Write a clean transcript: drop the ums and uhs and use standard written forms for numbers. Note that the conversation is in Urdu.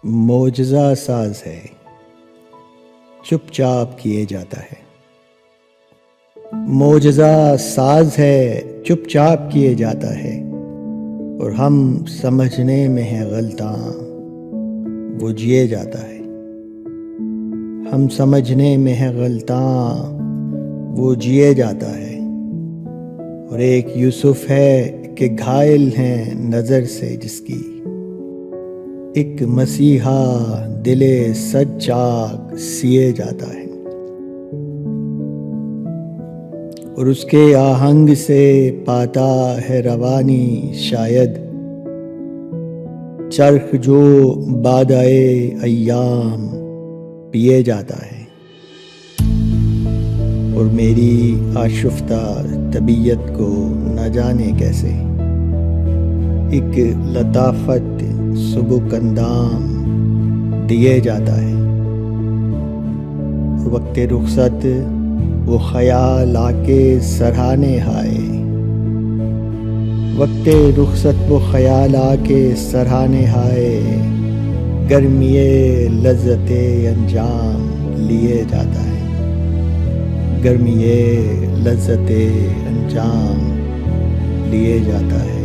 معجزہ ساز ہے، چپ چاپ کیے جاتا ہے۔ معجزہ ساز ہے، چپ چاپ کیے جاتا ہے، اور ہم سمجھنے میں ہے غلطاں، وہ جیے جاتا ہے۔ ہم سمجھنے میں ہے غلطاں، وہ جیے جاتا ہے۔ اور ایک یوسف ہے کہ گھائل ہیں نظر سے جس کی، ایک مسیحا دل سجاگ سیے جاتا ہے۔ اور اس کے آہنگ سے پاتا ہے روانی شاید، چرخ جو بادائے ایام پیے جاتا ہے۔ اور میری آشفتہ طبیعت کو نہ جانے کیسے ایک لطافت سبک اندام دیے جاتا ہے۔ اور وقت رخصت وہ خیال آ کے سراہنے ہائے، وقت رخصت وہ خیال آ کے سراہنے ہائے، گرمی لذت انجام لیے جاتا ہے، گرمی لذت انجام لیے جاتا ہے۔